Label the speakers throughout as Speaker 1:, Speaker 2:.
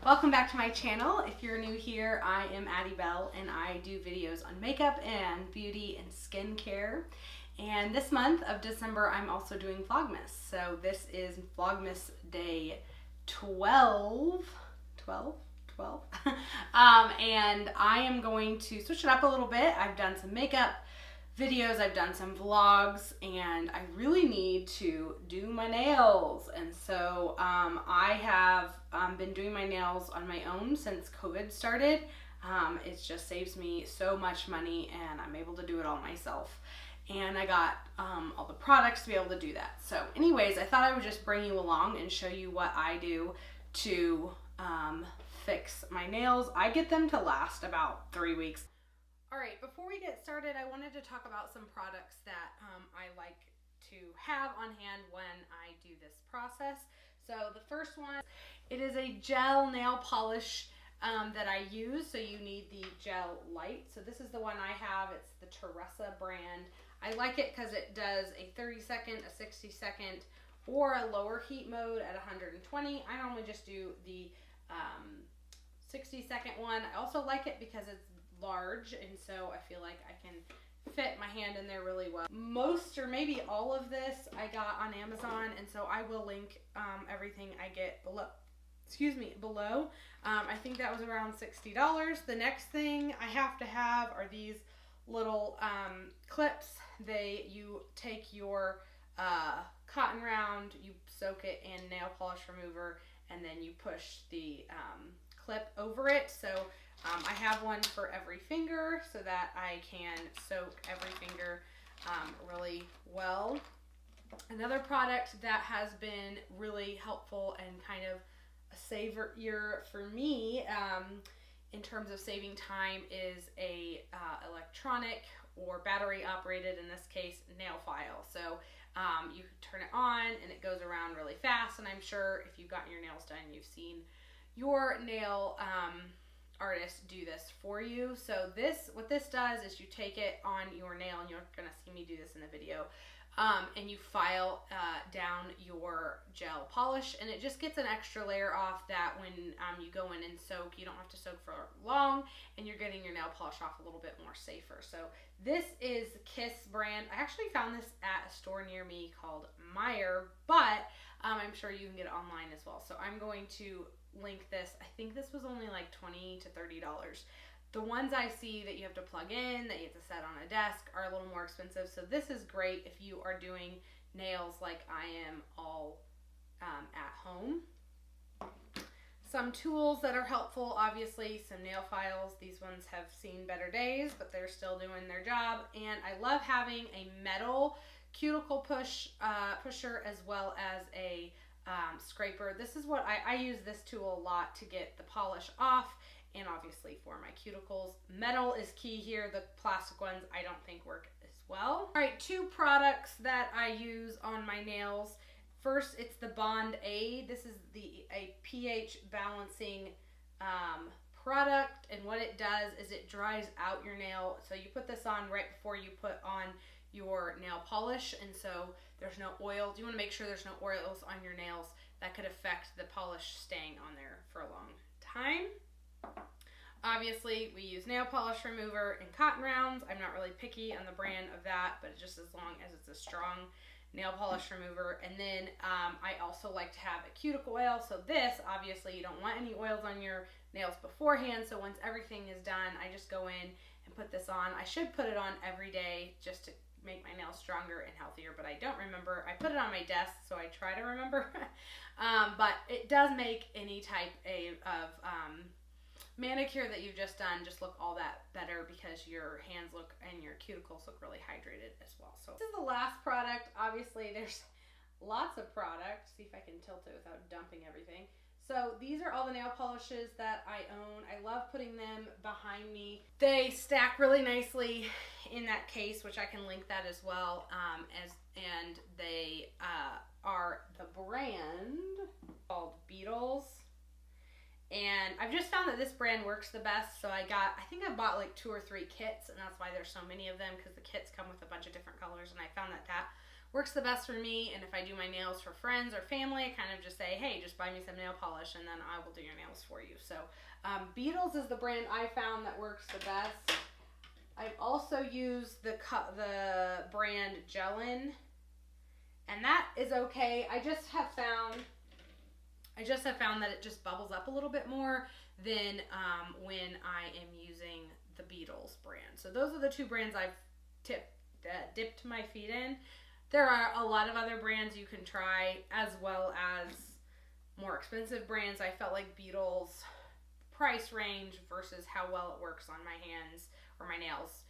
Speaker 1: Welcome back to my channel. If you're new here, I am Addie Bell and I do videos on makeup and beauty and skincare. And this month of December, I'm also doing Vlogmas. So this is Vlogmas day 12. And I am going to switch it up a little bit. I've done some makeup videos, I've done some vlogs, and I really need to do my nails. And so I have been doing my nails on my own since COVID started. It just saves me so much money and I'm able to do it all myself. And I got all the products to be able to do that. So anyways, I thought I would just bring you along and show you what I do to fix my nails. I get them to last about 3 weeks. All right, before we get started, I wanted to talk about some products that I like to have on hand when I do this process. So the first one, it is a gel nail polish that I use. So you need the gel light. So this is the one I have. It's the Teresa brand. I like it because it does a 30-second, a 60-second, or a lower heat mode at 120. I normally just do the 60-second one. I also like it because it's large, and so I feel like I can fit my hand in there really well. Most or maybe all of this I got on Amazon, and so I will link everything I get below. I think that was around $60. The next thing I have to have are these little clips. You take your cotton round, you soak it in nail polish remover, and then you push the clip over it. So I have one for every finger so that I can soak every finger really well. Another product that has been really helpful and kind of a savior for me in terms of saving time is a electronic or battery operated, in this case, nail file. So you turn it on and it goes around really fast, and I'm sure if you've gotten your nails done, you've seen your nail artist do this for you. So what this does is you take it on your nail, and you're gonna see me do this in the video, and you file down your gel polish, and it just gets an extra layer off that when you go in and soak, you don't have to soak for long, and you're getting your nail polish off a little bit more safer. So this is Kiss brand. I actually found this at a store near me called Meyer, but I'm sure you can get it online as well. So I'm going to link this. I think this was only like $20 to $30. The ones I see that you have to plug in, that you have to set on a desk, are a little more expensive. So this is great if you are doing nails like I am all at home. Some tools that are helpful, obviously, some nail files. These ones have seen better days, but they're still doing their job. And I love having a metal cuticle pusher as well as a scraper. This is what I use this tool a lot to get the polish off, and obviously for my cuticles. Metal is key here. The plastic ones I don't think work as well. All right, two products that I use on my nails. First, it's the BondAid. This is a pH balancing product, and what it does is it dries out your nail. So you put this on right before you put on your nail polish, and so there's no oil. You want to make sure there's no oils on your nails that could affect the polish staying on there for a long time. Obviously, we use nail polish remover and cotton rounds. I'm not really picky on the brand of that, but just as long as it's a strong nail polish remover. And then I also like to have a cuticle oil. So this, obviously, you don't want any oils on your nails beforehand. So once everything is done, I just go in and put this on. I should put it on every day just to make my nails stronger and healthier, but I don't remember. I put it on my desk, so I try to remember. But it does make any type of manicure that you've just done just look all that better, because your hands look and your cuticles look really hydrated as well. So this is the last product. Obviously, there's lots of products. See if I can tilt it without dumping everything. So these are all the nail polishes that I own. I love putting them behind me. They stack really nicely in that case, which I can link that as well. And they are the brand called Beetles. And I've just found that this brand works the best. So I think I bought like 2 or 3 kits, and that's why there's so many of them, because the kits come with a bunch of different colors, and I found that works the best for me. And if I do my nails for friends or family, I kind of just say, hey, just buy me some nail polish and then I will do your nails for you. So Beetles is the brand I found that works the best. I've also used the brand Gelin, and that is okay. I just have found that it just bubbles up a little bit more than when I am using the Beetles brand. So those are the two brands I've dipped my feet in. There are a lot of other brands you can try, as well as more expensive brands. I felt like Beetles price range versus how well it works on my hands or my nails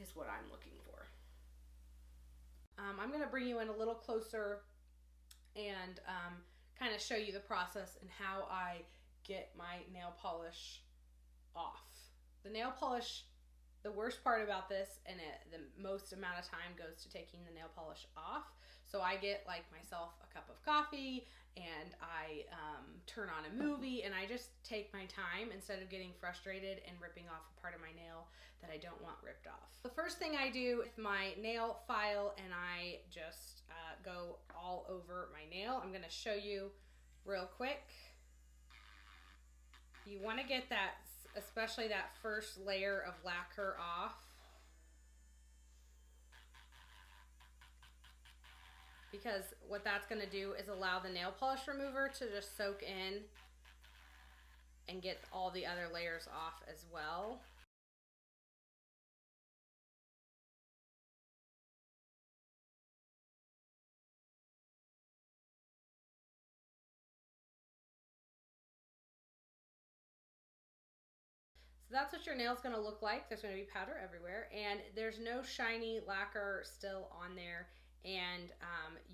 Speaker 1: is what I'm looking for. I'm going to bring you in a little closer and kind of show you the process and how I get my nail polish off. The nail polish, the worst part about this, and the most amount of time goes to taking the nail polish off. So I get like myself a cup of coffee and I turn on a movie and I just take my time instead of getting frustrated and ripping off a part of my nail that I don't want ripped off. The first thing I do with my nail file, and I just go all over my nail. I'm going to show you real quick. You want to get that, especially that first layer of lacquer off. Because what that's going to do is allow the nail polish remover to just soak in and get all the other layers off as well. So that's what your nail's going to look like. There's going to be powder everywhere, and there's no shiny lacquer still on there, and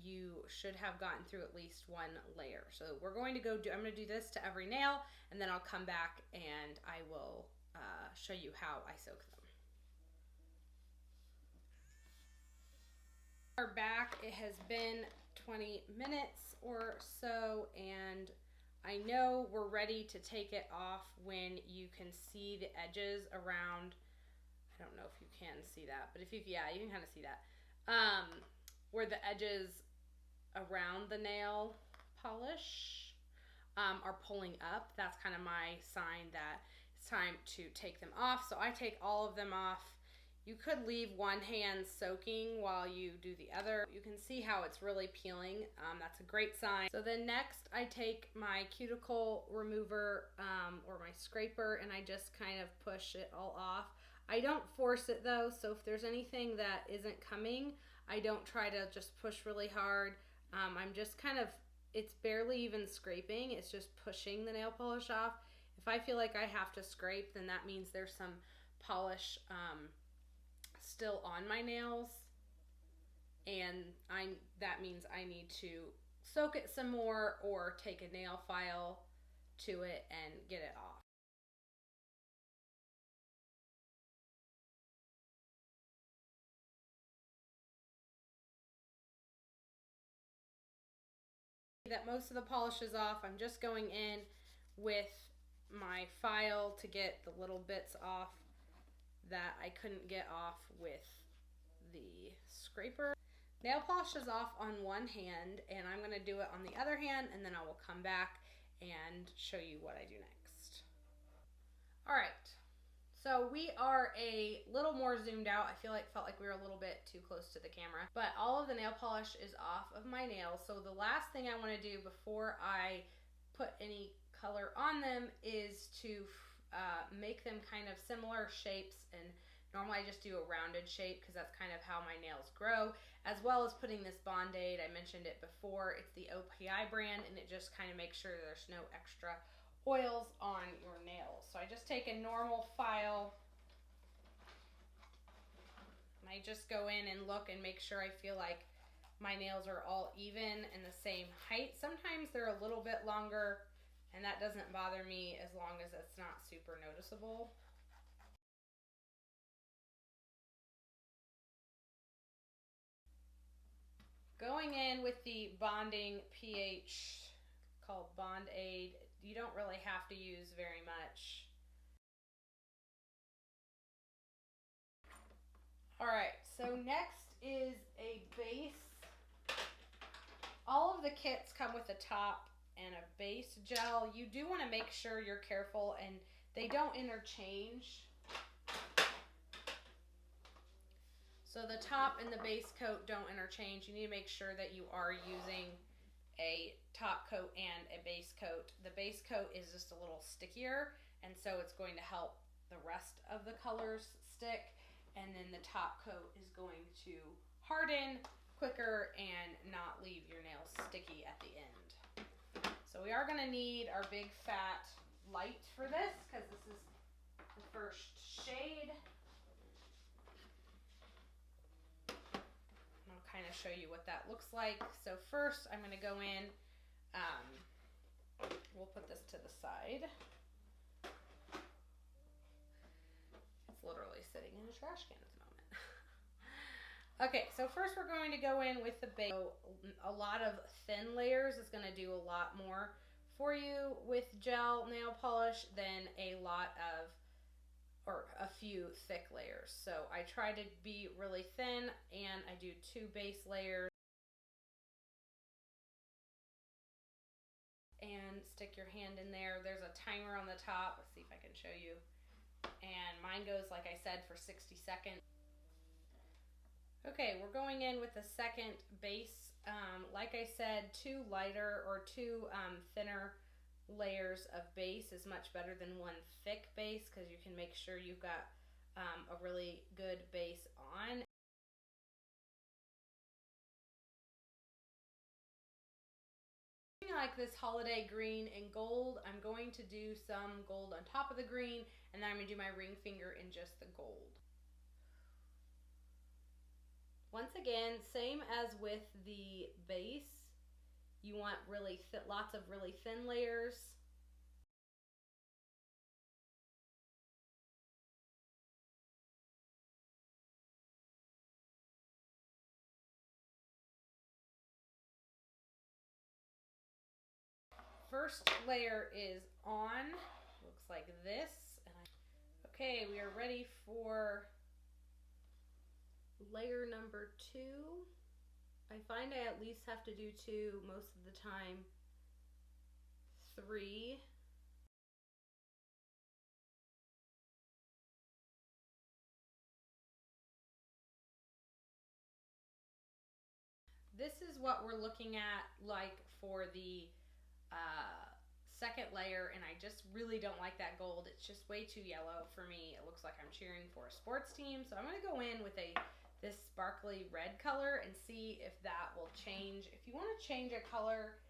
Speaker 1: you should have gotten through at least one layer. So we're going to I'm going to do this to every nail, and then I'll come back and I will show you how I soak them. We're back. It has been 20 minutes or so, and I know we're ready to take it off when you can see the edges around. I don't know if you can see that, but yeah, you can kind of see that. Where the edges around the nail polish are pulling up. That's kind of my sign that it's time to take them off. So I take all of them off. You could leave one hand soaking while you do the other. You can see how it's really peeling. That's a great sign. So then next I take my cuticle remover or my scraper, and I just kind of push it all off. I don't force it though, so if there's anything that isn't coming, I don't try to just push really hard. I'm just kind of, it's barely even scraping, it's just pushing the nail polish off. If I feel like I have to scrape, then that means there's some polish still on my nails, and that means I need to soak it some more or take a nail file to it and get it off. That most of the polish is off. I'm just going in with my file to get the little bits off that I couldn't get off with the scraper. Nail polish is off on one hand, and I'm going to do it on the other hand, and then I will come back and show you what I do next. All right, so we are a little more zoomed out. I felt like we were a little bit too close to the camera, but all of the nail polish is off of my nails. So the last thing I want to do before I put any color on them is to make them kind of similar shapes, and normally I just do a rounded shape because that's kind of how my nails grow, as well as putting this BondAid. I mentioned it before. It's the OPI brand, and it just kind of makes sure there's no extra oils on your nails. So I just take a normal file and I just go in and look and make sure I feel like my nails are all even and the same height. Sometimes they're a little bit longer, and that doesn't bother me as long as it's not super noticeable. Going in with the bonding pH called BondAid, you don't really have to use very much. Alright, so next is a base. All of the kits come with a top and a base gel. You do want to make sure you're careful and they don't interchange. So the top and the base coat don't interchange. You need to make sure that you are using a top coat and a base coat. The base coat is just a little stickier, and so it's going to help the rest of the colors stick, and then the top coat is going to harden quicker and not leave your nails sticky at the end. So we are going to need our big fat light for this, because this is the first shade. I'll kind of show you what that looks like. So first I'm going to go in, we'll put this to the side. It's literally sitting in a trash can at the moment. Okay, so first we're going to go in with the base. So a lot of thin layers is going to do a lot more for you with gel nail polish than a lot of, or a few thick layers. So I try to be really thin, and I do 2 base layers. And stick your hand in there. There's a timer on the top. Let's see if I can show you. And mine goes, like I said, for 60 seconds. Okay, we're going in with the second base. Like I said, 2 lighter or 2 thinner layers of base is much better than 1 thick base, because you can make sure you've got a really good base on. Like this holiday green and gold, I'm going to do some gold on top of the green, and then I'm going to do my ring finger in just the gold. Once again, same as with the base, you want really lots of really thin layers. First layer is on, looks like this. Okay, we are ready for layer number 2. I find I at least have to do 2, most of the time 3. This is what we're looking at like for the second layer, and I just really don't like that gold. It's just way too yellow for me. It looks like I'm cheering for a sports team. So I'm going to go in with this sparkly red color and see if that will change. If you want to change a color,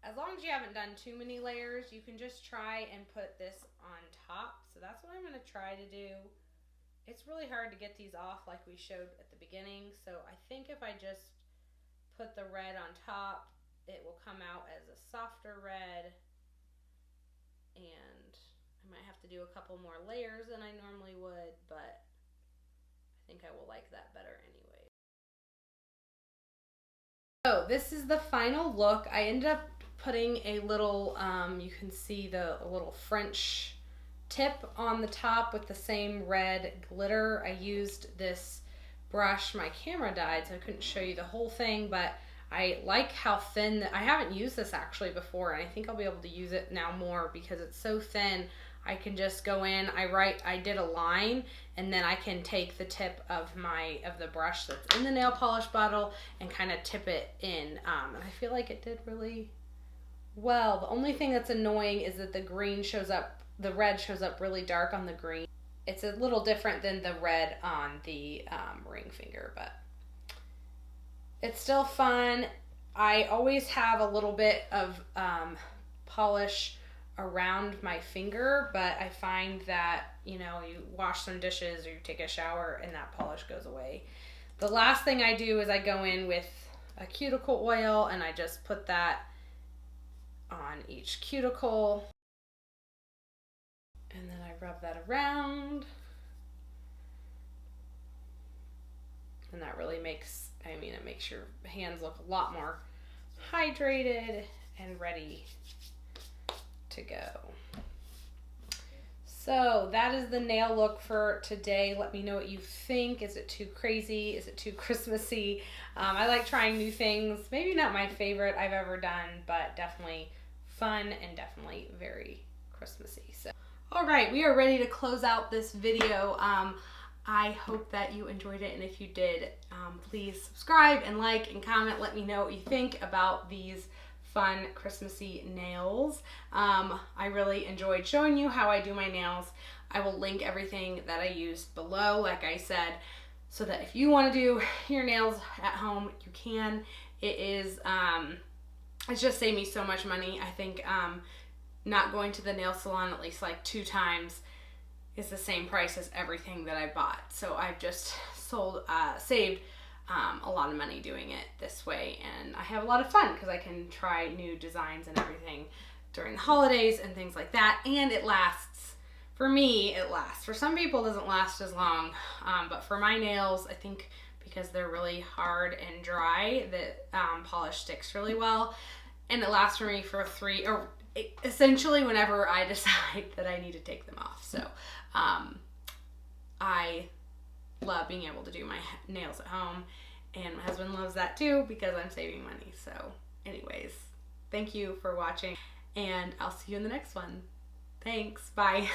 Speaker 1: as long as you haven't done too many layers, you can just try and put this on top. So that's what I'm going to try to do. It's really hard to get these off like we showed at the beginning. So I think if I just put the red on top, it will come out as a softer red, and I might have to do a couple more layers than I normally would, but I think I will like that better anyway. So this is the final look. I ended up putting a little, you can see a little French tip on the top with the same red glitter. I used this brush. My camera died, so I couldn't show you the whole thing, but I like how thin, I haven't used this actually before, and I think I'll be able to use it now more because it's so thin. I can just go in, I did a line, and then I can take the tip of the brush that's in the nail polish bottle and kind of tip it in. And I feel like it did really well. The only thing that's annoying is that the green shows up, the red shows up really dark on the green. It's a little different than the red on the ring finger, but it's still fun. I always have a little bit of polish around my finger, but I find that, you know, you wash some dishes or you take a shower and that polish goes away. The last thing I do is I go in with a cuticle oil and I just put that on each cuticle. And then I rub that around. And that really makes, it makes your hands look a lot more hydrated and ready to go. So that is the nail look for today. Let me know what you think. Is it too crazy? Is it too Christmassy? I like trying new things. Maybe not my favorite I've ever done, but definitely fun and definitely very Christmassy. So, all right, we are ready to close out this video. I hope that you enjoyed it, and if you did, please subscribe and like and comment. Let me know what you think about these fun Christmassy nails. I really enjoyed showing you how I do my nails. I will link everything that I used below, like I said, so that if you want to do your nails at home, you can. It is, it's just saved me so much money. I think not going to the nail salon at least like 2 times is the same price as everything that I bought. So I've just saved a lot of money doing it this way, and I have a lot of fun because I can try new designs and everything during the holidays and things like that, and it lasts. For me, it lasts. For some people, it doesn't last as long, but for my nails, I think because they're really hard and dry, that polish sticks really well, and it lasts for me for essentially whenever I decide that I need to take them off. So I love being able to do my nails at home, and my husband loves that too because I'm saving money. So anyways, thank you for watching, and I'll see you in the next one. Thanks. Bye.